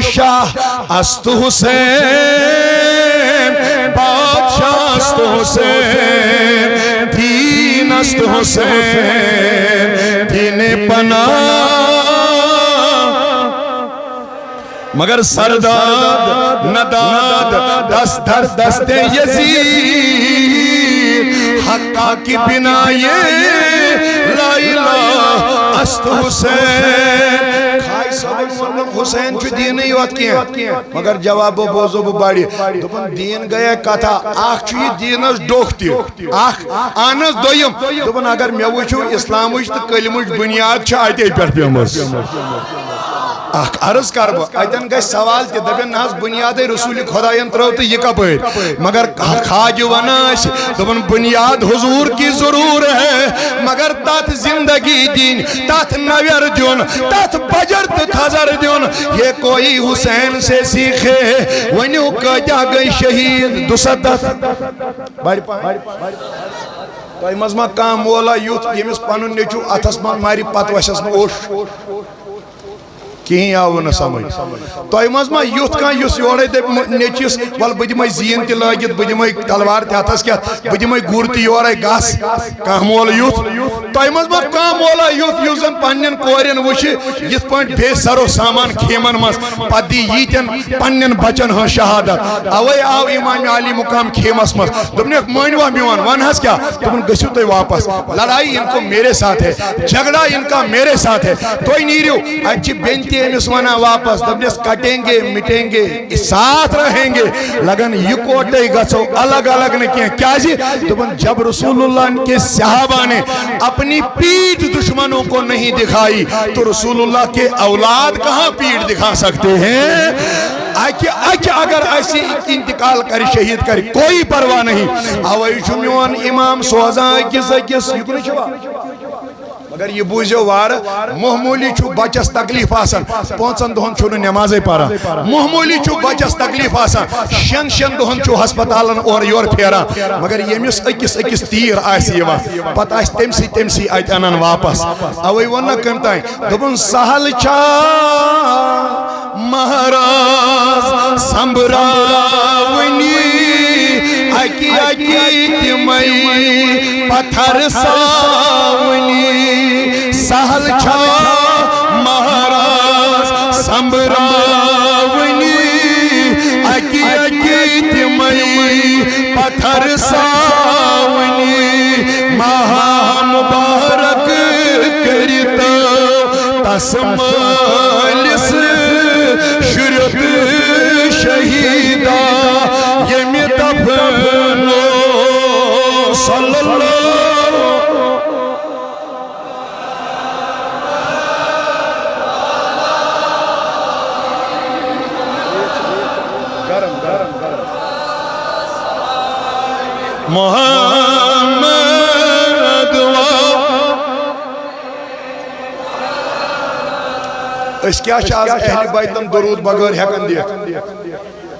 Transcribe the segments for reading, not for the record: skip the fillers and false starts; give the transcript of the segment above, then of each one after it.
شاہ است حسین بادشاہ است حسین دین است حسین دین پناہ مگر سرداد نداد دست در دست یزید حقا کی بنا یہ لا الہ است حسین خائی صبر حسین چو دین یوت کیا مگر جواب بوزو بباڑی دپن دین گیا کتا آخ چو یہ دینس ڈوکتی آخ آنس دویم دپن اگر میں وچھو اسلام وچھ تو کلمش بنیاد چھ آیتے پر پیمس اخ عرض کربو ایتن گئی سوال تی دبین ناز بنیاد رسول خدایان ترو تو یہ کپر مگر خاج وناش دبن بنیاد حضور کی ضرور ہے مگر تات زندگی دین تات نویر دیون تات بجر تھزر دیون یہ کوئی حسین سے سیکھے ونیو کجا گئی شہید دسدت باری پائیں تو مزما کام مولا یوت یمس پانون نیچو اتھس ماری پت وشس اوش کہیں آو نہ سمجھ تو مزما یوت کان یس یورے دے نیچس ول بدیمے زین تی لاگت بدیمے تلوار تی ہتھس کیا بدیمے گر تی یورے گاس کان مول یوت تو مزما کان مولا یوت یوزن پنن کورن وچھ یت پوینٹ بے سرو سامان کھیمن مس پدی یتن پنن بچن ہن شہادت اوے آو امام علی مقام کھیمس مس دپنے مانوا میون ون ہس کیا تم گسو تو واپس لڑائی ان کو میرے ساتھ ہے جھگڑا ان کا میرے ساتھ ہے تو نیریو اچھی بنتی امس ونا واپس دپنس کٹیں گے مٹیں گے ساتھ رہیں گے لگن یکوٹے گسو الگ الگ نے کیا جی دپن جب رسول اللہ کے صحابہ نے اپنی پیٹھ دشمنوں کو نہیں دکھائی تو رسول اللہ کے اولاد کہاں پیٹھ دکھا سکتے ہیں اگر ایسی انتقال کر شہید کر کوئی پرواہ نہیں آوائی شمیون امام سوزاں کس یکنی شوا مگر یہ بوزیو وار محمولی چھو بچس تکلیف آسان پونچن دہن چھو نمازے پارا محمولی چھو بچس تکلیف آسان شن دہن چھو ہسپتالن اور یور پھیرا مگر یمیس اکس تیر آسی یوا پتہ آس تمسی آیت انن واپس اوئی ونہ کمتائیں دبن سہل چھا مہراز سمبراونی اکی تمئی پتھر ساونی سہل چھا مہراز سمبراونی اکی تمئی پتھر ساونی مہا مبارک کرتا تسمالس شرط شہیدہ یمی دفنو صلی اللہ محمد اس کیا شاز اہل بیتن درود بغیر ہیکن دیا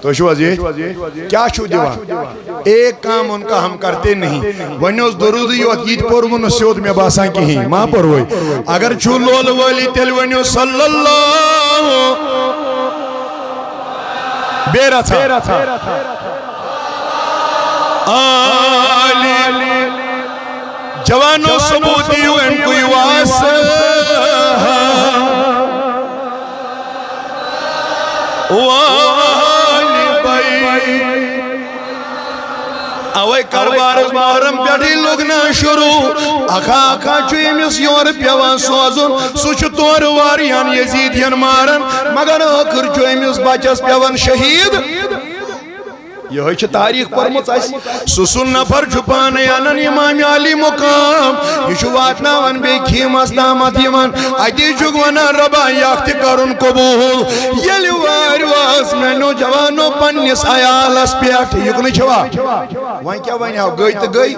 تو شو عزیز کیا شو دیوان ایک کام ان کا ہم کرتے نہیں ونیوز درود یوت یید پر من سیود میں باسان کی ہی ماں پر ہوئی اگر چھو لول والی تل ونیوز صلی اللہ بیرہ تھا آلی جوانو ثبوتیو ان کوئی واسہ والی بائی اوے کربارز محرم پیٹھی لگنا شروع اکھا چویمیس یور پیوان سوزن سوچ تور واریان یزیدین مارن مگر اکر چویمیس بچس پیوان شہید یہ ہوئی چھے تاریخ پر مطاس سسن نفر چھپانے آنن امام علی مقام یہ چھو واتنا ون بے کھیم اسلامت یمن ایتی چھوک ونا ربا یاکت کرن قبول یلی وار وار نماز میں نوجوانوں پنس عیالس پیٹھ یکنی چھوا وہیں کیا وہیں آو گئی تو گئی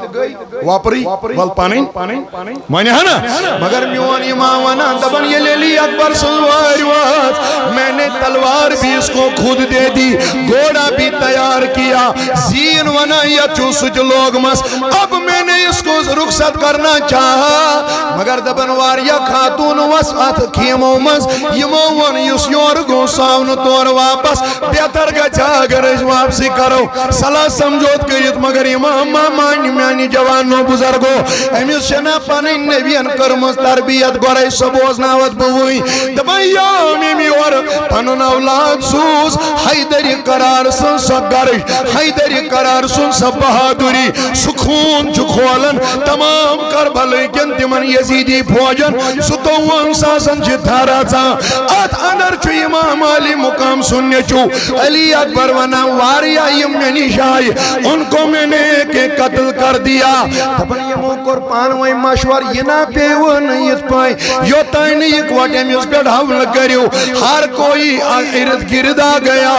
واپری وال پانین وہیں ہے نا مگر میون امام ونا دبن یہ لیلی اکبر سلوار وات میں نے تلوار بھی اس کو خود دے دی گھوڑا بھی تیار کیا زین ونا یا چوسج لوگ مس اب میں نے اس کو رخصت کرنا چاہا مگر دبن واریا خاتون وسعت کھیمو مز یمو ون یس یور گو ساون طور واپس بہتر گچھا اگر اس واپسی کرو صلاح سمجھوت کریت مگر امام مانی میانی جوانو بزرگو امیس شنا پانی نبیان کرمز تربیت گورائی سبوز ناوت بوئی دبن یامی میور پنن اولاد سوز حیدری قرار سن سگرش حیدری قرار سن سب بہادری سکون چکھولن تمام کربلی کن تمن یزیدی فوجن ستوان ساسن جتھارا تھا ات اندر چو امام علی مقام سننے چو علی اکبر ونا واریا یمنی شاہی ان کو میں نے کے قتل کر دیا تبن یمو قربان وی مشور یہ نہ پیو نیت پائی یو تائن یک وٹے میں اس پہ ڈھاول کریو ہر کوئی ارد گرد آ گیا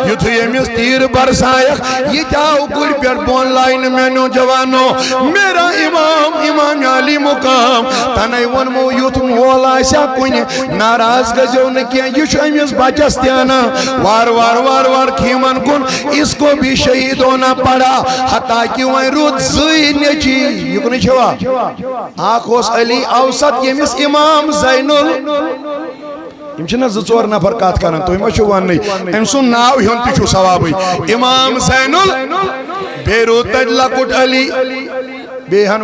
یہ تو یہ میں تیر برسائق یہ جاؤ گل پر بون لائن میں نوجوانو میرا امام علی مقام تنائی ون مو یوت مولا ایسا کوئی ناراض گزیو نکیا یہ شو امیز بچس تیانا وار وار وار وار کھیمن کن اس کو بھی شہید ہونا پڑا حتیٰ کہ وہاں رود زی نیچی یہ کنی چھوا آخوس علی اوسط یمیس امام زینل امچنا زور نفر کات کرن تو اما شوان نہیں امسون ناو ہون تیچو ثوابی امام زینل بیرو تجلا کٹ علی بیہن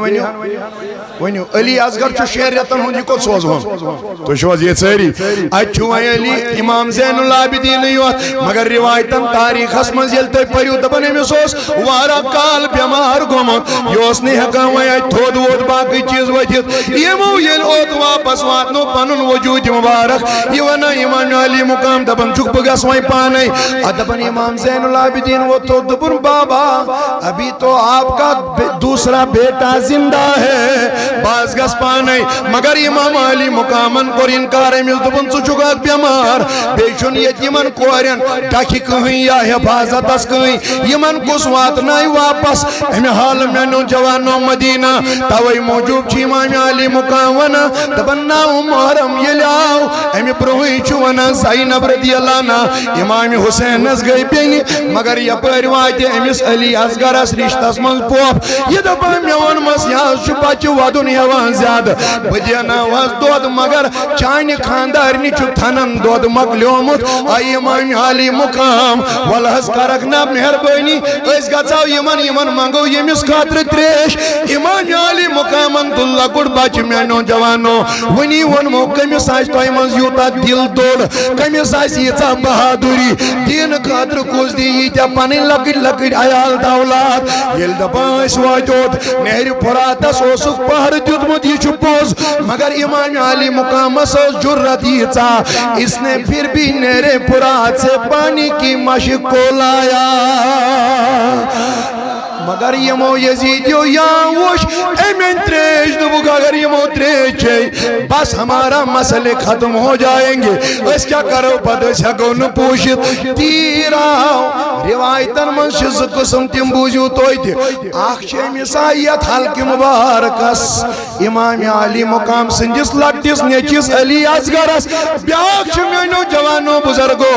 ونیو علی ازگر چو شہریتن ہون جی کو سوز ہون تو شوز یہ سیری اچھو ہیں علی امام زین العابدین یوت مگر روایتن تاریخ اسمن زیلتے پریو دبنے میں سوز وارا کال بیمار گومت یوس نے حقا وہیں تھود وود باقی چیز وجید یہ مو یہ اوت واپس واتنو پنن وجود مبارک یہ ونا امام علی مقام دبن چک بگس وہیں پانے دبن امام زین العابدین وہ تو دبن بابا ابھی تو آپ کا دوسرا بیٹا زندہ ہے باز گس پانے مگر امام علی مقامن کور انکار امیز دبن سو چکات بیمار بیشن یتیمن کورین ڈاکی کہیں یا حفاظت اس کہیں یمن کس وات نائی واپس امی حال میں نوجوانو مدینہ تاوی موجود چی امام علی مقامنا دبن ناو محرم یلیاو امی پروہی چوانا زینب رضی اللہ نا امام حسین از گئی بینی مگر یا پروایت امیس علی ازگر اس رشتہ اس منز پوپ یہ دبن میون مسیح شپا چوا دنیا وان زیادہ بدینا واز دود مگر چانی خاندارنی چو تھنن دود مقلیومت آئی امام علی مقام والحس کرکنا مہربانی اس گھاو یمن منگو یمیس خاطر تریش امام علی مقامن دلہ گڑ باچ میں نوجوانو ونی ونمو کمیس آج تو ایمانز یوتا دل دوڑ کمیس آج یتا بہادری دین خاطر کوز دی یتا پانی لکڑ عیال دولات یل دباس واجود نہر پراتا سوسک پہر دیدمت یہ چھپوز مگر امام علی مقام سوز جرت یتا اس نے پھر بھی نہر پرات سے پانی کی مشک کو لایا مگر یمو یزیدیو یا وش ایمین تریش دبوگ اگر یمو تریش بس ہمارا مسئلے ختم ہو جائیں گے اس کیا کرو پدس ہگو نپوشت تیراو روایتن من شز قسم تیم بوجو توی تھی آخ شیمیسائیت حلق مبارکس امام علی مقام سنجس لٹس نیچس علی ازگرس بیاک شمینو جوانو بزرگو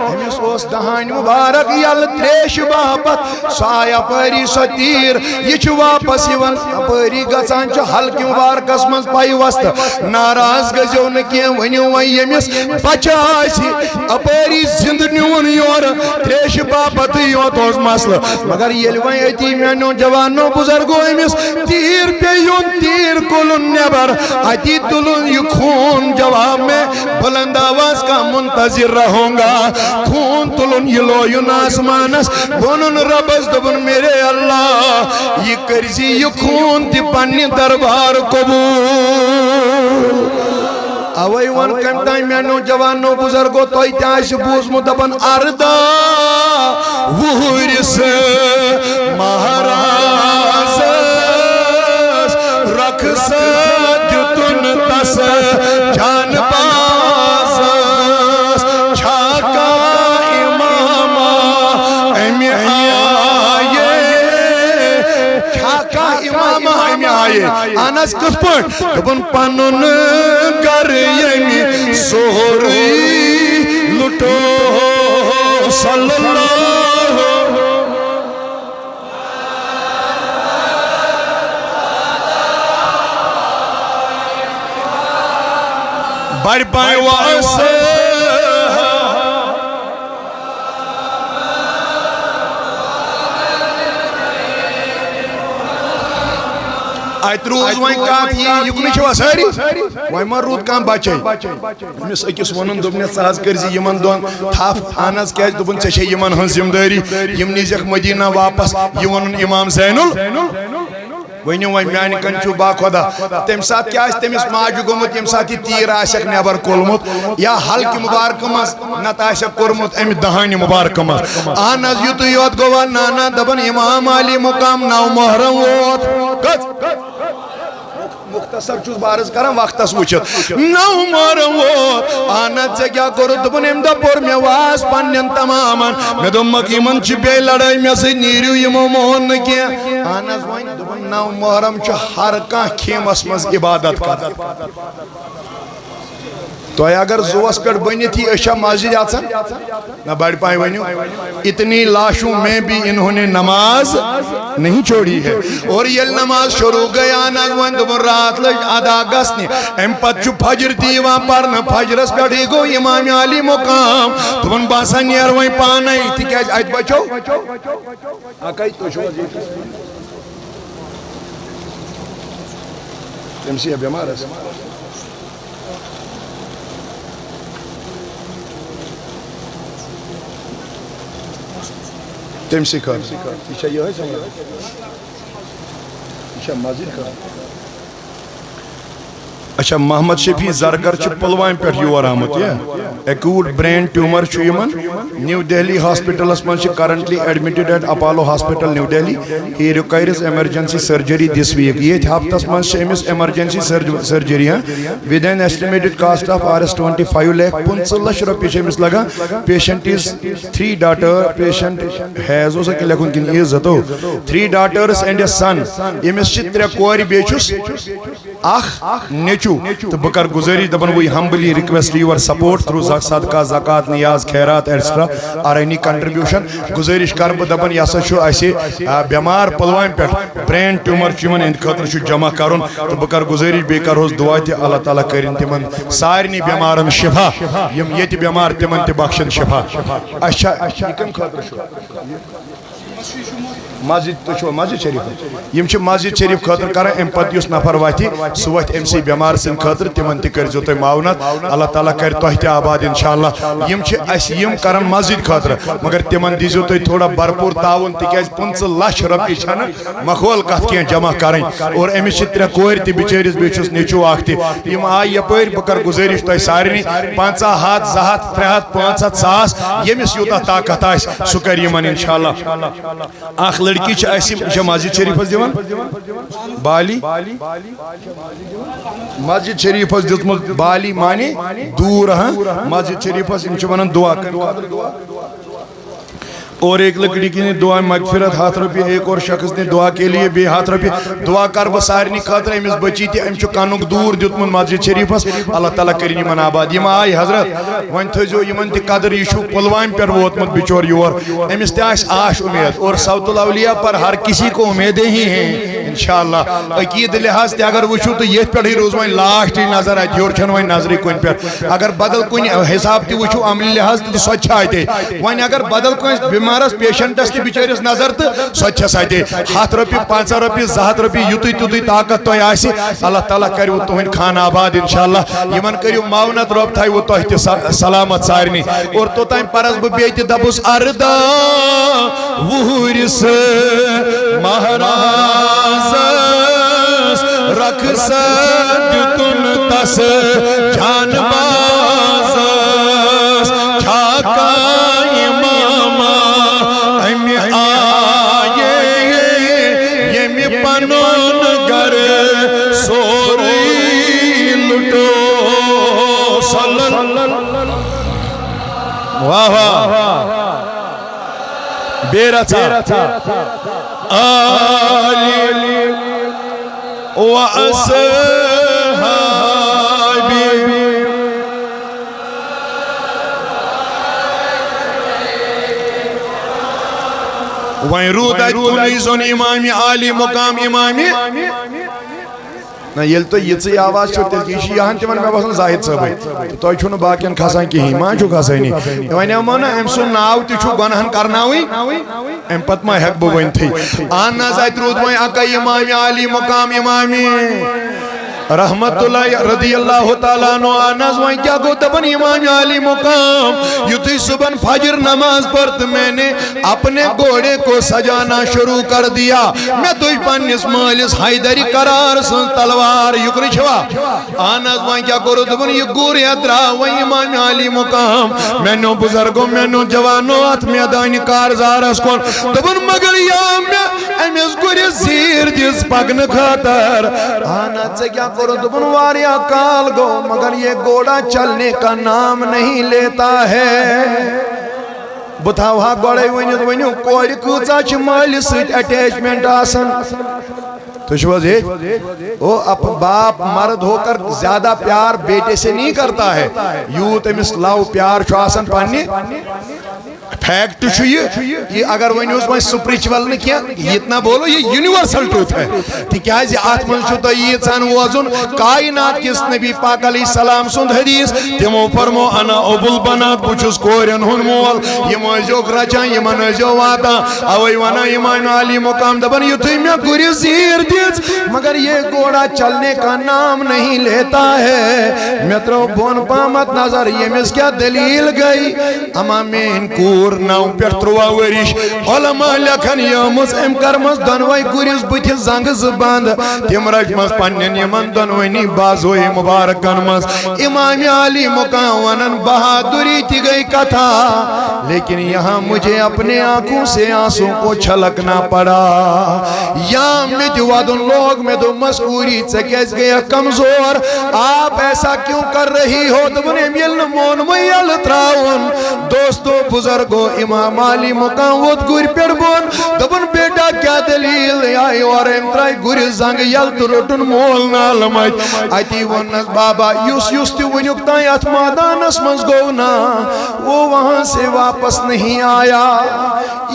ہمیس اس دہانی مبارک یل تریش باپت سایہ پری ستیر یہ چھو واپس یون پری گزان چھو حلق مبارکس منز پائی وست ناراض گزیو نکیم ونیو وی یمیس بچاسی اپری زندنیون یور تریش باپت یون توز مسل مگر یلوین ایتیمینو جوانو بزرگو یمیس تیر پیون تیر کلن نبر آتی تلن یہ خون جواب میں بلند آواز کا منتظر رہوں گا خون تلن یہ لویون آسمانس بونن ربز دبن میرے اللہ یہ کرزی یہ خون تی پنی دربار قبول اوئی ون کمتائی میں نوجوانو بزرگو توی تیاش بوز مدبن اردا وورس مہراز رکس جتن تس جان باز چھاکا امام آئے آنس کس پٹ دبن پنن گر یمی سوری لٹو صلی اللہ بڑ پائے واسے آیت روز وائن کات یہ کنی چھوا ساری وائن ما رود کام بچے ہمیں اکس ونن دوبنے ساز کرزی یمن دون تھاف آناز کیاز دوبن چشے یمن ہن ذمہ داری یم نیزیک مدینہ واپس یونن امام زینل ونیو وائن میانی کنچو با خدا تم ساتھ کیا اس تم اس ماجو گمت یم ساتھ تیر آشک نیبر کولمت یا حلق مبارک مز نت آشک کرمت امی دہانی مبارک مز آناز یوتو یوت گوا نانا دبن امام علی مقام نو محرم ووت کت مختصر چوز بارز کرم وقتس وچت نو محرم ووت آناز سے کیا کرو دبن امدہ پور میں واس پنین تماما میں دمک ایمن چی بے لڑائی میں سے نیریو یمو مہن نکیا آناز وائن دبن نو محرم چو ہر کان کھیم اسمز عبادت کر تو اگر زوس پر بنی تھی اشیا مسجد آسن نہ بڑھ پائے ونیو اتنی لاشوں میں بھی انہوں نے نماز نہیں چھوڑی ہے اور یہ نماز شروع گیا نظوان دبن رات لج ادا گسنی ام پت چو فجر دیوان پر نہ فجرس پڑھی گو امام علی مقام دبن باسا نیر وائن پانائی تھی کیا آیت بچو آقای تو شو تمسی اب بیمار ہے تمسی کار ایشا یہ ہے سمجھا ایشا مازید کار اچھا محمد شفیع زرگر چھ پلوائن پر یور آمد ایکوٹ برین ٹیومر چھ یمن نیو دہلی ہاسپٹل اس منچ currently admitted at Apollo hospital New Delhi he requires emergency surgery this week یہ ہفتہ اس منچ امس ایمرجنسی سرجری ہیں with an estimated cost of آرس 25 لاکھ 15 لچھ روپے امس لگا patient is 3 daughter patient has ہو سکے لکھن کن یہ زتو 3 ڈاٹرز اینڈ اے سن امس چھ 3 کوری بیچوس اخ نیچو تو بکر گزاری دبن وی ہمبلی ریکویسٹ یور سپورٹ تھرو صدقہ زکاة نیاز خیرات ایٹسٹرا اور اینی کنٹریبیوشن گزارش کرب دبن یہ سا چھو ایسے بیمار پلوائن پہ برین ٹیومر چیمن اند خاطر چھو جمع کرن تو بکر گزارش بے کروز دعا تی اللہ تعالیٰ کرن تمن سارنی بیمارن شفا یم یہ بیمار تمن تی بخشن شفا اچھا کم خاطر چھو مسجد تو چھو مسجد شریف یم چھ مسجد شریف خاطر کرن ام پت یس نفر واتی سو وت ام سی بیمار سن خاطر تمن تہ کرزو تہ معاونت اللہ تعالیٰ کر تہ تہ آباد انشاءاللہ یم چھ اس یم کرن مسجد خاطر مگر تمن دیزو تہ تھوڑا بھرپور تعاون تکیاز 15 لچھ رۄپیہِ چھنہ مخول کتھ کینٛہہ جمع کرن اور امس چھ 3 کور تہ بچٲرِس بیٚیہِ چھُس نیٚچوٗ اکھ تہ یم آیہِ یپٲرۍ بہٕ کرٕ گُزٲرِش تۄہہِ سارنٕے 50 ہتھ 2 ہتھ 3 ہتھ 500 ساس ییٚمِس یوٗتاہ طاقت آسہِ سُہ کرِ یمن انشاءاللہ اکھ لڑکی چھ اسی مسجد شریف دیوان بالی مسجد شریف دیتمت بالی معنی دور ہاں مسجد شریف ونان دعا اور ایک لکڑی کی نے دعا مغفرت ہاتھ روپی ایک اور شخص نے دعا کے لیے بھی ہاتھ روپی دعا کر بسارنی خاطر امس بچی تھی ام چھ کانک دور دیتمن مسجد شریف اللہ تعالیٰ کرنی من آباد یم آئی حضرت ون تھو یمن تہ قدر یہ پلوام پہ ووتمت بچور یور امس تہ آش امید اور صوت الاولیاء پر ہر کسی کو امیدیں ہی ہیں انشاءاللہ عقید لحاظ تہ اگر وچھو تو یہ پہ روز وین لاسٹ نظر آئی یور چھن وین نظری کن پہ اگر بدل کن حساب تہ وچھو عملی لحاظ تہ سوچ آتے وین اگر بدل کن بیمارس پیشنٹس تہ بچارس نظر تو سوچ ساتے 100 روپیہ 500 روپیہ 200 روپیہ یوتی توتی طاقت تو آسی اللہ تعالیٰ کرو تہند خان آباد انشاءاللہ یمن کریو معاونت رب تھائی وہ تہ سلامت سارنی اور توتان پرس بہ بیت دبس اردا وہرس مہراز رکھ سدتن تس جان باز چھاکا اماما امی آئے یمی پنون گر سوری لٹو صلی اللہ واہ بیرا تھا آلی وأصحابي وہیں رود آیت کلیزون امامی عالی مقام امامی نا یل تو یہ سی آواز چھو تل کیشی یہاں تیمان میں بسن زاہد صاحب تو چھو نا باقیان کھاسان کی ہی ماں چھو کھاسانی وہیں امانا ام سن ناو تی چھو گناہن کرناوی ام پت ما حق بوین تھی آنا زاہد رود وہیں آقا امامی عالی مقام امامی رحمت اللہ رضی اللہ تعالیٰ عنہ آناز وہیں کیا گو دبن امام علی مقام یوتی صبح فجر نماز پڑھت میں نے اپنے گھوڑے کو سجانا شروع کر دیا میں تو پنس مالس حیدری قرار سن تلوار یکن چھوا آناز وہیں کیا کرو دبن یہ گوری اترا وہیں امام علی مقام میں نو بزرگوں میں نو جوانوں ات میدان کارزار اس کون دبن مگر یا میں امیز گوری زیر جس پگن خاطر آناز سے کیا کرو دبن واریا کال گو مگر یہ گوڑا چلنے کا نام نہیں لیتا ہے بتاو ہاں گوڑے ونیو کوئی کچھا چھ مالی سیٹ اٹیچمنٹ آسن تو شوازی وہ اب باپ مرد ہو کر زیادہ پیار بیٹے سے نہیں کرتا ہے یوت امس لاؤ پیار چھو آسن پانی فیکٹ چھو یہ اگر ونی اس میں سپریچول نے کیا یہ اتنا بولو یہ یونیورسل ٹروت ہے کیا ہے آتمن چھو تو یہ سان وزن کائنات کس نبی پاک علیہ السلام سند حدیث تمو فرمو انا ابو البنات بچس کورین ہن مول یہ موزیو گرچان یہ منزیو واتا اوی وانا امام علی مقام دبن یہ تو میں گوری زیر دیز مگر یہ گوڑا چلنے کا نام نہیں لیتا ہے میترو بون پامت نظر یہ مس کیا دلیل گئی اما میں ان کور ناو پر تروا ورش علماء لکھن یامس ام کرمس دنوائی گوریس بچ زنگ زباند تم رجمس پنن یمن دنوائنی بازوئی مبارکن مس امام علی مقام ونن بہادری تی گئی کتھا لیکن یہاں مجھے اپنے آنکھوں سے آنسوں کو چھلکنا پڑا یا میں دوادن لوگ میں دو مسکوری چکیز گیا کمزور آپ ایسا کیوں کر رہی ہو دبنے میل مون میل تراؤن دوستو بزرگو امام علی مقام وود گوری پیڑ بون دبن بیٹا کیا دلیل آئی اور امترائی گوری زنگ یل تو روٹن مول نالمائت آئیتی ونس بابا یوس تی ونیکتائی ات مادانس منز گونا وہ وہاں سے واپس نہیں آیا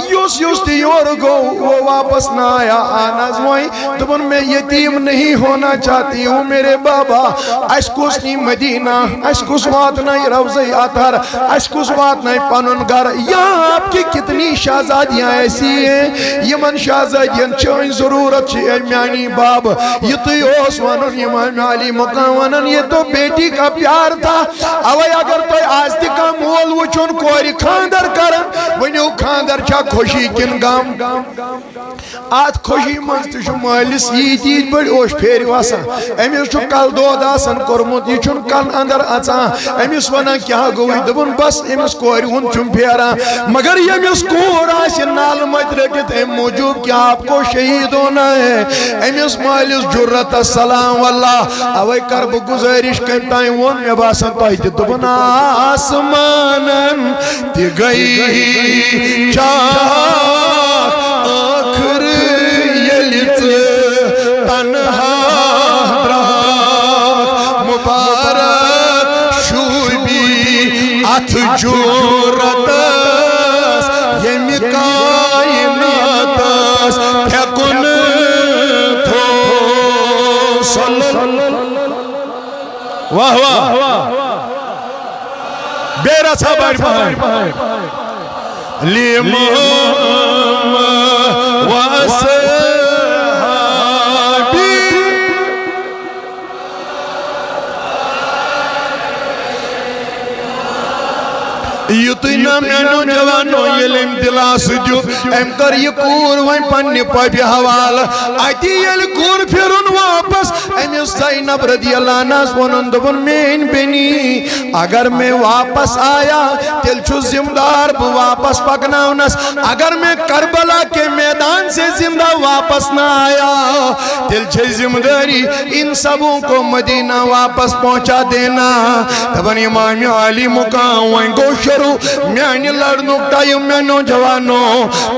یوس تی یور گو وہ واپس نہ آیا آنا زوائی دبن میں یتیم نہیں ہونا چاہتی ہوں میرے بابا اشکوس نی مدینہ اشکوس وات نائی روزی آتھار اشکوس وات نائی پانون گھر یہاں آپ کی کتنی شہزادیاں ایسی ہیں یہ من شہزادیاں چوئیں ضرورت چھ میانی باب یہ تو یوس وانن امام علی مقام وانن یہ تو بیٹی کا پیار تھا اوے اگر تو آستی کا مول وچون کوئی کھاندر کرن ونیو کھاندر چا خوشی کن گام آت خوشی منست شو مالس یہ چیز بڑی اوش پھیری واسا امیس چھو کل دود آسن کرمت یہ چھون کل اندر اچا امیس وانا کیا گوئی دبن بس امیس کوئی ہون چھون پھیرا مگر یہ امیس کور آسن نال مت رکھت ہے موجود کہ آپ کو شہید ہونا ہے امیس مالس جرت السلام واللہ اوے کرب گزارش کرتائیں ون میں باسن تاہی دبن آسمانن تی گئی چاک آخر یلیت تنہا براک مبارک شوبی ات جورتس یمی کائناتس پھیکن تھو صلی واہ واہ بیرا صاحب آئی لیمام واسحابی یتنا مینو جوانو یلم دلاس جو ام کر یہ کور وائن پنی پاپی حوال آتی یل کور پھرن واپس امیس زینب رضی اللہ ناس ونن دبن مین بینی اگر میں واپس آیا تل چھو زمدار بو واپس پکناونس اگر میں کربلا کے میدان سے زندہ واپس نہ آیا تل چھے زمداری ان سبوں کو مدینہ واپس پہنچا دینا دبن امام علی مقام وائن گو شروع میں میانی لڑنک ٹائم میں نوجوانو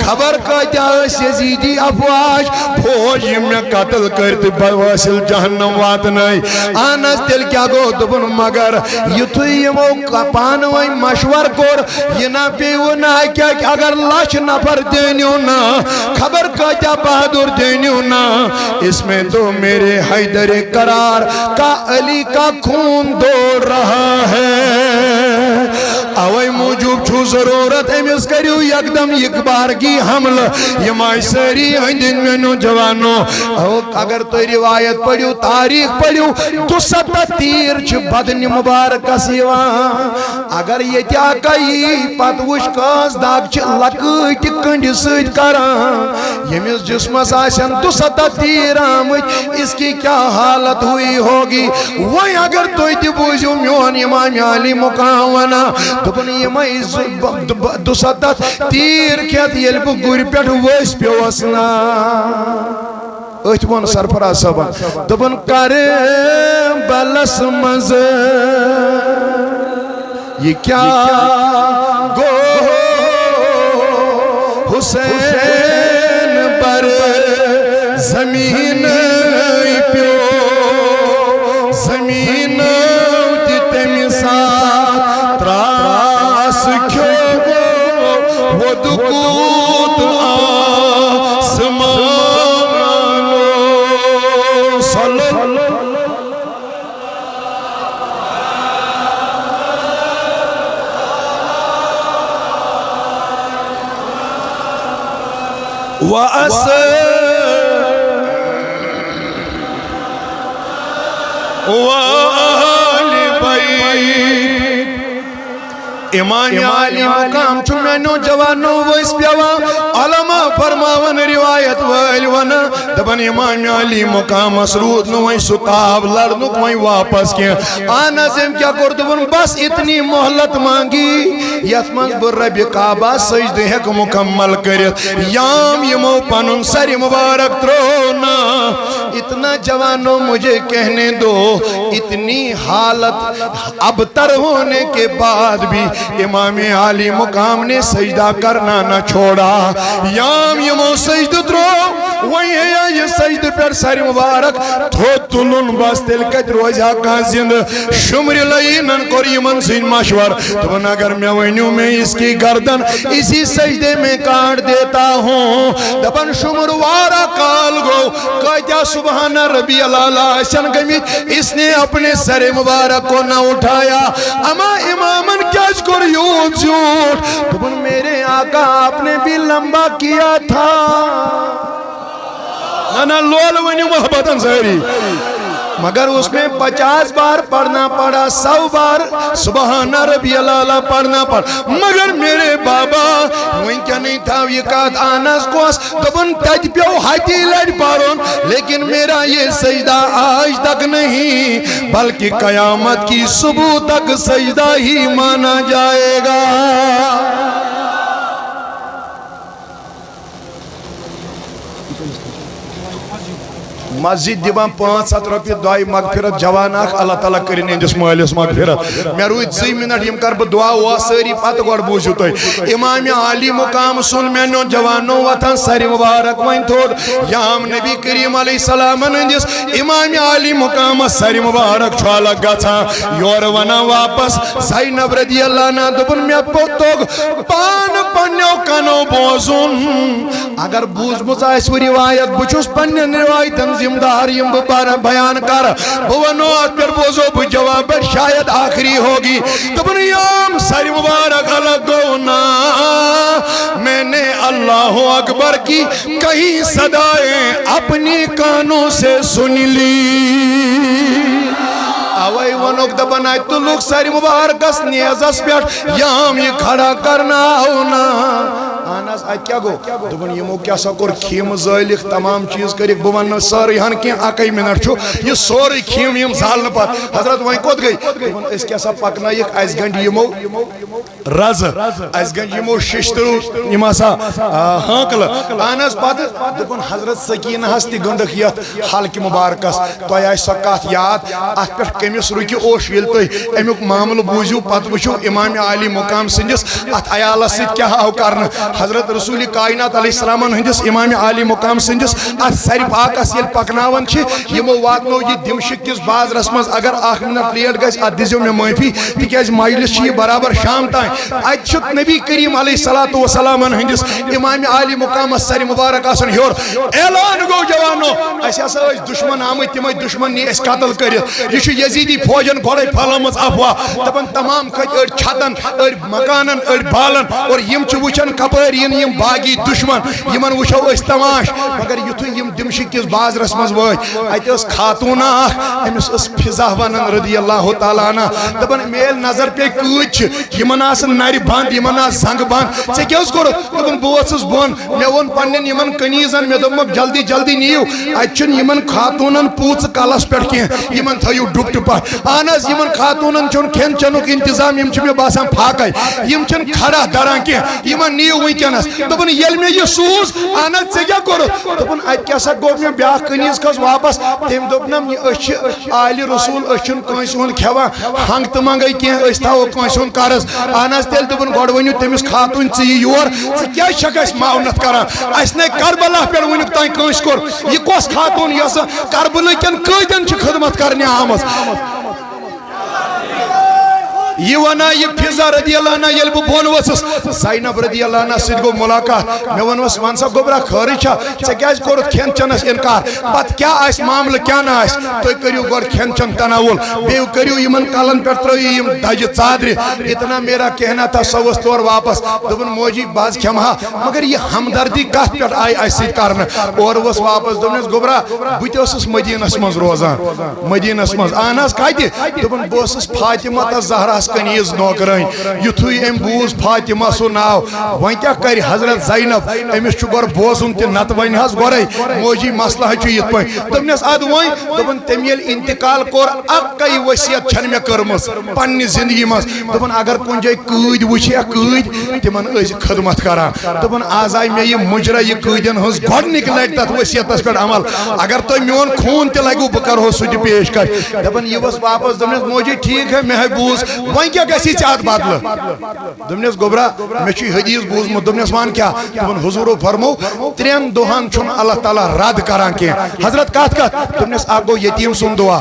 خبر کتیا یزیدی افواج فوج میں قتل کرتے بواسل جہنم واتنائی آنس دل کیا گو دبن مگر یتوی یمو پانوئی مشور کور یہ نہ پیو نہ کیا کہ اگر لاش نفر دینیو نا خبر کتیا بہادر دینیو نا اس میں تو میرے حیدر قرار کا علی کا خون دور رہا ہے اوے موجوب چھو ضرورت امیس کریو یکدم اقبار کی حمل یمائی سری ہندن میں نوجوانو اگر تو روایت پڑھیو تاریخ پڑھیو تو ستا تیر چھ بدن مبارک سیوان اگر یہ کیا کئی پتوش کاس داگ چھ لکٹ کنڈ سید کران یمیس جسمس آسن تو ستا تیر آمد اس کی کیا حالت ہوئی ہوگی وہی اگر تو اتبوزیو میون امام علی مقامنا دبن یمائی دو ستا تیر کھیت یلب گوری پیٹ ویس پیوسنا اچھوان سرفراز صاحبان دبن کربلس مز یہ کیا گو حسین پر زمین پیو زمین دیتے مثال تراس کیوں وہ دکوت آسمانو صلی وآل بیت امام علی مقام چھو میں نوجوانو ویس پیوا علماء فرماون روایت ویلونا دبن امام علی مقام مسرود نوئی ستاب لڑنک وہیں واپس کیا آنا زم کیا کردبن بس اتنی محلت مانگی یتمنز بر رب کعبہ سجدہ ہے کو مکمل کرت یام یمو پنن سر مبارک ترونا اتنا جوانو مجھے کہنے دو اتنی حالت ابتر ہونے کے بعد بھی امام علی مقام نے سجدہ کرنا نہ چھوڑا یام یمو سجدہ ترو وہی ہے یہ سجدہ پر سر مبارک تو تلن بس تل کت روزہ کا زند شمر لئینن کوری منزین مشور تو اگر میں ونیوں میں اس کی گردن اسی سجدے میں کاٹ دیتا ہوں دبن شمر وارا کال گو کہتا سبحان ربی اللہ شن گمیت اس نے اپنے سر مبارک کو نہ اٹھایا اما امامن کیا شکر یوں جھوٹ دبن میرے آقا آپ نے بھی لمبا کیا تھا نا لول ونی محبتن سہری مگر اس میں 50 بار پڑھنا پڑا 100 بار سبحان ربی اللہ پڑھنا پڑا مگر میرے بابا وہیں کیا نہیں تھا یہ کہت آناس کوس دبن تج پیو ہاتی لڑ پارون لیکن میرا یہ سجدہ آج تک نہیں بلکہ قیامت کی صبح تک سجدہ ہی مانا جائے گا مسجد دیبان 500 روپیہ دعائی مغفرت جواناک اللہ تعالیٰ کریں اندس مالیس مغفرت میں روی 2 منٹ یم کر دعا ہوا ساری پت گوڑ بوزیو تو امام علی مقام سن میں نو جوانو وطن ساری مبارک وین تھوڑ یام نبی کریم علیہ السلام اندس امام علی مقام ساری مبارک چھوالا گا تھا یور ونا واپس زینب رضی اللہ نا دبن میں پوتوگ پان پنیو کنو بوزن اگر بوز مزائس و روایت بچوس پنین روایت تنظیم داریم بپارا بیان کر بونو آج پر بوزو بجواب شاید آخری ہوگی تو بنیام ساری مبارک لگونا میں نے اللہ اکبر کی کئی صدائیں اپنی کانوں سے سن لی آوائی ونوک دبن آئی تو لوگ ساری مبارکس نیز اس پیٹ یام یہ کھڑا کرنا ہونا آناس ات کیا گو دپن یمو کیا سا کور خیم زالک تمام چیز کرک بہ ون ساری ہن کی اکی منٹ چھو یہ سوری خیم یم زالن پت حضرت وۄنۍ کوٚت گٔے دپن أسۍ کیٛاہ سا پکنٲیِکھ اَسہِ گنٛڈِ یمو رزٕ اَسہِ گنٛڈِ یمو ششترو یم ہسا ہانکلہٕ اہن حظ پتہٕ دپن حضرت سکینہ ہس تہِ گنٛڈٕکھ یتھ حلقہِ مبارکس تۄہہِ آسہِ سۄ کتھ یاد اتھ پٮ۪ٹھ کٔمِس رُکہِ اوش ییٚلہِ تُہۍ امیُک معاملہٕ بوٗزِو پتہٕ وٕچھِو امام عالی مقام سٕنٛدِس اتھ عیالس سۭتۍ کیٛاہ آو کرنہٕ حضرت رسول کائنات علیہ السلامن ہٕنٛدِس امام عالی مقام سٕنٛدِس اتھ سرِ پاکس ییٚلہِ پکناوان چھِ یمو واتنو یہِ دمشق کِس بازرس منٛز اگر اکھ منٹ لیٹ گژھِ اتھ دِزیو مےٚ معٲفی تِکیٛازِ مجلس چھِ یہِ برابر شام تام اتہِ چھُ نبی کریم علیہ الصلوۃ والسلامن ہٕنٛدِس امام عالی مقامس سرِ مبارک آسان ہیوٚر اعلان گوٚو جوانو اسہِ ہسا ٲسۍ دشمن آمٕتۍ تِم ٲسۍ دشمن نی أسۍ قتل کٔرِتھ یہِ چھُ یزیدی فوجن گۄڈے پھٔہلٲمٕژ افواہ دپان تمام کھٔتۍ أڑۍ چھتن أڑۍ مکانن أڑۍ بالن اور یم چھِ وٕچھان کپٲرۍ یِن یم باغی دشمن یمن وٕچھو أسۍ تماش مگر یُتھُے یم دمشق کِس بازرس منٛز وٲتۍ اتہِ ٲس خاتوٗنا اکھ أمِس ٲس فضا ونان رضی اللہ تعالیٰ عنہ دپان مےٚ ییٚلہِ نظر پیٚیہِ کۭتۍ چھِ یمن آسن نرِ بنٛد یمن آسہٕ زنٛگہٕ بنٛد ژےٚ کیٛاہ اوس کوٚرُتھ دپان بہٕ اوسُس بۄن مےٚ ووٚن پننٮ۪ن یمن کنیٖزن مےٚ دوٚپمکھ جلدی جلدی نِیِو اتہِ چھُنہٕ یمن خاتوٗنن پوٗژٕ کلس پٮ۪ٹھ کینٛہہ یمن تھٲیِو ڈُپٹہٕ پتھ اہن حظ یمن خاتوٗنن چھُنہٕ کھٮ۪ن چٮ۪نُک انتظام یم چھِ مےٚ باسان فاقے یم چھِنہٕ کھڑا دران کینٛہہ یمن نِیِو وٕنکٮ۪نس دوٚپُن ییٚلہِ مےٚ یہِ سوٗز اہن حظ ژےٚ کیٛاہ کوٚرُتھ دوٚپُن اتہِ کیٛاہ سا گوٚو مےٚ بیٛاکھ کنیٖز کھٔژ واپس تٔمۍ دوٚپنم أسۍ چھِ آلہِ رسوٗل أسۍ چھِنہٕ کٲنٛسہِ ہُنٛد کھٮ۪وان ہنٛگ تہٕ منٛگے کینٛہہ أسۍ تھاوو کٲنٛسہِ ہُنٛد قرض اہن حظ تیٚلہِ دوٚپُن گۄڈٕ ؤنِو تٔمِس خاتوٗنۍ ژٕ یہِ یور ژٕ کیٛازِ چھکھ اَسہِ معاونت کران اَسہِ نے کربلا پٮ۪ٹھ وٕنیُک تانۍ کٲنٛسہِ کوٚر یہِ کۄس خاتوٗن یۄسہٕ کربلہٕ کٮ۪ن کۭتٮ۪ن چھِ خدمت کرنہِ آمٕژ یہ ونا یہ فضا رضی اللہ عنہ یل بہ بون وسس زینب رضی اللہ عنہ سۭتۍ گوٚو ملاقات مےٚ ووٚنمس ون سا گوٚبرا خٲرٕے چھا ژےٚ کیٛازِ کوٚرُتھ کھٮ۪ن چٮ۪نس انکار پتہٕ کیٛاہ آسہِ معاملہٕ کیٛاہ نہٕ آسہِ تُہۍ کٔرِو گۄڈٕ کھٮ۪ن چٮ۪ن تناوُل بیٚیہِ کٔرِو یِمن کلن پٮ۪ٹھ ترٲیِو یِم دجہِ ژادرِ اتنا میرا کہنا تھا سۄ ؤژھ تورٕ واپس دوٚپُن موجی بہٕ حظ کھٮ۪مہٕ ہا مگر یہِ ہمدردی کتھ پٮ۪ٹھ آیہِ اسہِ سۭتۍ کرنہٕ اورٕ ؤژھ واپس دوٚپنس گوٚبرا بہٕ تہِ اوسُس مدیٖنس منٛز روزان مدیٖنس منٛز اہن حظ کتہِ دوٚپُن بہٕ اوسُس فاطمہ تہٕ زہراہس کنیٖز نوکر یُتھُے أمۍ بوٗز فاطمہ سُہ ناو وۄنۍ کیٛاہ کرِ حضرت زینب أمِس چھُ گۄڈٕ بوزُن تہِ نتہٕ وَنہِ حظ گۄڈے موجی مسلہٕ حظ چھُ یِتھ پٲٹھۍ دوٚپنس ادٕ وۄنۍ دوٚپُن تٔمۍ ییٚلہِ انتقال کوٚر اکے ؤصیت چھنہٕ مےٚ کٔرمٕژ پننہِ زندگی منٛز دوٚپُن اگر کُنہِ جایہِ قۭدۍ وٕچھِ یا قۭدۍ تِمن ٲسۍ خدمت کران دوٚپُن آز آیہِ مےٚ یہِ مُجرا یہِ قۭدٮ۪ن ہٕنٛز گۄڈنِکۍ لٹہِ تتھ ؤصیتس پٮ۪ٹھ عمل اگر تۄہہِ میون خوٗن تہِ لگوٕ بہٕ کرہو سُہ تہِ پیش کش دپان یہِ ؤژھ واپس دوٚپنس موجی ٹھیٖک ہے مےٚ ہے بوٗز وۄنۍ کیٛاہ گژھی ژےٚ اتھ بدلہٕ دوٚپنس گوٚبرا مےٚ چھُ حدیث بوٗزمُت دوٚپنس ون کیٛاہ دوٚپُن حضوٗرو فرمو 3 دۄہن چھُنہٕ اللہ تعالیٰ رد کران کینٛہہ حضرت کتھ دوٚپنس اکھ گوٚو یتیٖم سُنٛد دعا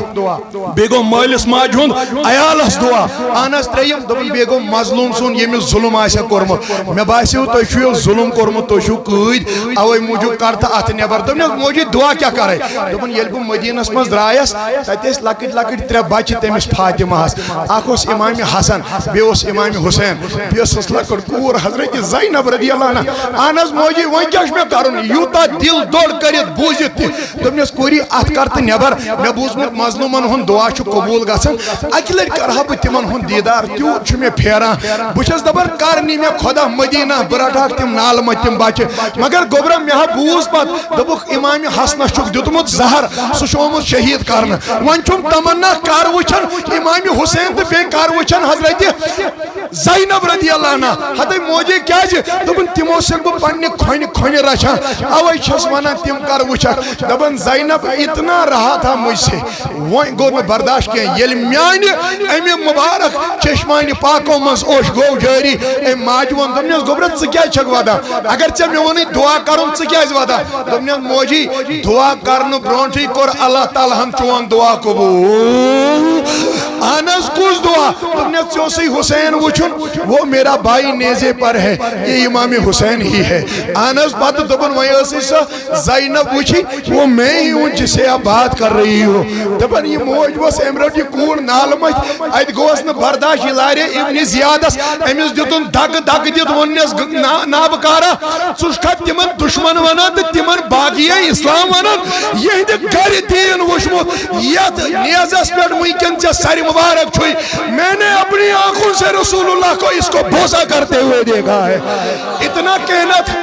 بیٚیہِ گوٚو مٲلِس ماجہِ ہُنٛد عیالس دعا اہن حظ 3 دوٚپُن بیٚیہِ گوٚو مظلوٗم سُنٛد ییٚمِس ظُلم آسہِ ہا کوٚرمُت مےٚ باسیو تۄہہِ چھُو ظُلم کوٚرمُت تُہۍ چھُو قۭدۍ اوے موٗجوٗب کر تہٕ اتھ نٮ۪بر دوٚپنس موجی دعا کیٛاہ کرے دوٚپُن ییٚلہِ بہٕ مدیٖنس منٛز درٛایس تتہِ ٲسۍ لۄکٕٹۍ لۄکٕٹۍ 3 بچہِ تٔمِس فاطمہس اکھ اوس امامِ حسن بیٚیہِ اوس امامِ حسین بیٚیہِ ٲسٕس لۄکٕٹ کوٗر حضرت زینب رضی اللہ عنہ اہن حظ موجی وۄنۍ کیٛاہ چھُ مےٚ کرُن یوٗتاہ دل دوٚر کٔرِتھ بوٗزِتھ تہِ دوٚپنس کوٗری اتھ کر تہٕ نٮ۪بر مےٚ بوٗزمُت مظلوٗمن ہُنٛد دعا چھُ قبوٗل گژھان اکہِ لٹہِ کرہا بہٕ تِمن ہُنٛد دیٖدار تیوٗت چھُ مےٚ پھیران بہٕ چھَس دپان کر نی مےٚ خۄدا مدیٖنہ بہٕ رٹہاکھ تِم نالہٕ مٔتۍ تِم بچہِ مگر گوٚبرا مےٚ ہا بوٗز پتہٕ دوٚپُکھ امامِ حسنس چھُکھ دیُتمُت زہر سُہ چھُ آمُت شہیٖد کرنہٕ وۄنۍ چھُم تمنا کر وٕچھن امامِ حسین تہٕ بیٚیہِ کر وٕچھن حضرت زینب رضی اللہ عنہ ہتے موجی کیٛازِ دوٚپُن تِمو سۭتۍ بہٕ پننہِ کھۄنہِ کھۄنہِ رچھان اوے چھَس ونان تِم کر وٕچھکھ دپان زینب اتنا رہا تھا مجھ سے وۄنۍ گوٚو نہٕ برداشت کینٛہہ ییٚلہِ میانہِ امہِ مُبارک چشمانہِ پاکو منٛز اوش گوٚو جٲری أمۍ ماجہِ ووٚن دوٚپنس گوٚبرا ژٕ کیٛازِ چھکھ ودان اگر ژےٚ مےٚ ووٚنُے دعا کرُن ژٕ کیٛازِ ودان دوٚپنس موجی دعا کرنہٕ برونٛٹھٕے کوٚر اللہ تعالیٰ ہن چون دعا قبوٗل اہن حظ کُس دعا دوٚپنس ژےٚ اوسُے حسین وٕچھُن وہ میرا بھائی نیزے پر ہے یہ امام حسین ہی ہے اہن حظ پتہٕ دوٚپُن وۄنۍ ٲسٕے سۄ زینب وٕچھِنۍ وہ میں ہی ہوں جس سے آپ بات کر رہی ہو دپان یہ موج ؤژھ أمۍ رٔٹ یہِ کوٗر نالہٕ مٔتھۍ اتہِ گوٚوس نہٕ برداشت یہِ لارے ابنِ زیادس أمِس دیُتُن دگہٕ دگہٕ دِتھ ووٚننس نابکارا ژٕ چھُکھا تِمن دُشمن ونان تہٕ تِمن باقیے اسلام ونان یِہنٛدِ گرِ دیٖن وٕچھمُت یتھ نیزس پٮ۪ٹھ وٕنکٮ۪ن ژےٚ سرِ مُبارک چھُے میں نے اپنی آنکھوں سے رسول اللہ کو اس کو بوسا کرتے ہوئے دیکھا ہے. اتنا کہنا تھا.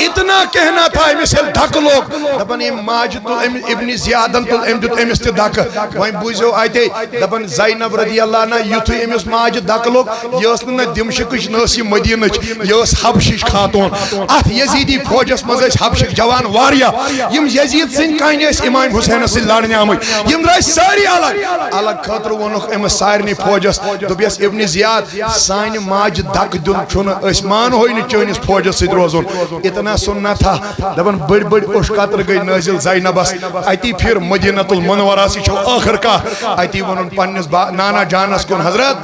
اتنا کہنا تھا امس ڈھک لوگ دپن ام ماجد تل ابن زیادن تل ام دت امس تہ دھک وۄنۍ بوٗزِو اتے دپن زینب رضی اللہ عنہ یُتھُے امس ماجد دھک لوگ یہ ٲس نہٕ دمشقٕچ نہ ٲس یہِ مدیٖنٕچ یہ ٲس حبشِچ خاتون. اتھ یزیدی فوجس منٛز ٲسۍ حبشِک جوان واریاہ یم یزید سٕنٛدۍ کَنہِ ٲسۍ امام حسینس سۭتۍ لڑنہِ آمٕتۍ یم درٛاے سٲری الگ خٲطرٕ ووٚنُکھ أمِس سارنٕے فوجس دوٚپیس ابن زیاد سانہِ ماجہِ دھک دیُن چھُنہٕ أسۍ مانہوے نہٕ چٲنِس فوجس سۭتۍ روزُن. اتنا سننا تھا دپن بڑ بڑ اوشقاتر گئی نازل زینبس اتی پھر مدینۃ المنورہ سے چھو آخر کا اتی ونن پنس نانا جانس کن حضرت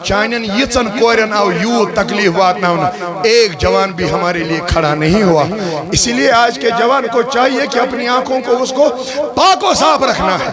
چانن یچن کورن آو یوت تکلیف واتناونا ایک جوان بھی ہمارے لیے کھڑا نہیں ہوا. اسی لیے آج کے جوان کو چاہیے کہ اپنی آنکھوں کو اس کو پاک و صاف رکھنا ہے.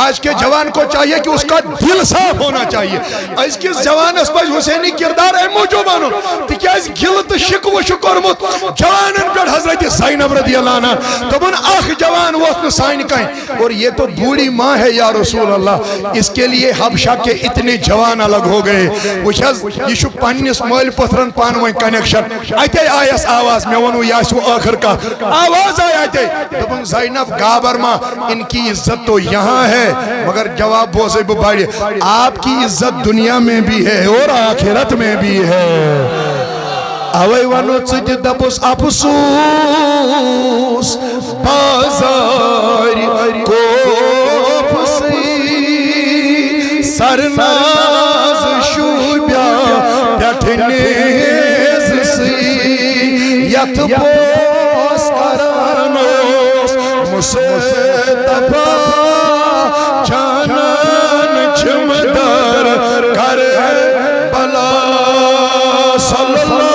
آج کے جوان کو چاہیے کہ اس کا دل صاف ہونا چاہیے. آج کے جوان اس پر حسینی کردار ہے موجود بانو تکیاز گلت شکو شکرمت جوانن پر حضرت زینب رضی اللہ عنہ دپن اخ جوان ووت سان کہیں اور یہ تو بوڑھی ماں ہے یا رسول اللہ. اس کے لیے حبشہ کے اتنے جوان الگ ہو گئے. وچھز یہ چھو پنس مال پتھرن پانویں کنیکشن اتے آیس آواز میں ونو یا سو آخر کا آواز آیا اتے دپن زینب گابر ماں ان کی عزت تو یہاں ہے مگر جواب بوزے بباڑی آپ کی عزت دنیا میں بھی ہے اور آخرت میں بھی ہے. اوے ونو ژٕ تہِ دپُس افسوس بازار کوفسی سرناز شوبیا پٮ۪ٹھ نیز سی یتھ بوس کران اوس مصطفیٰ جانان چھم در کربلا صلی اللہ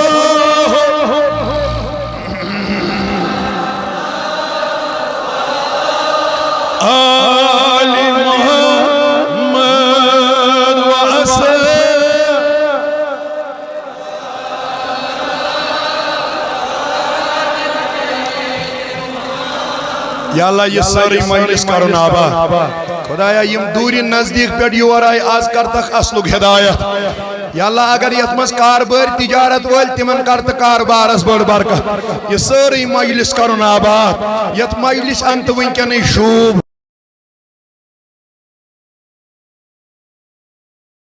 یا اللہ یہ ساری مجلس کرن آباد. خدایا یم دوری نزدیک پیٹ یور آئی آز کرتک اصلک ہدایت. یا اللہ اگر یت مز کاربار تجارت ول تمن کرت کاربارس بڑ برکت. یہ ساری مجلس کرن آباد. یت مجلس انت ونکن شوب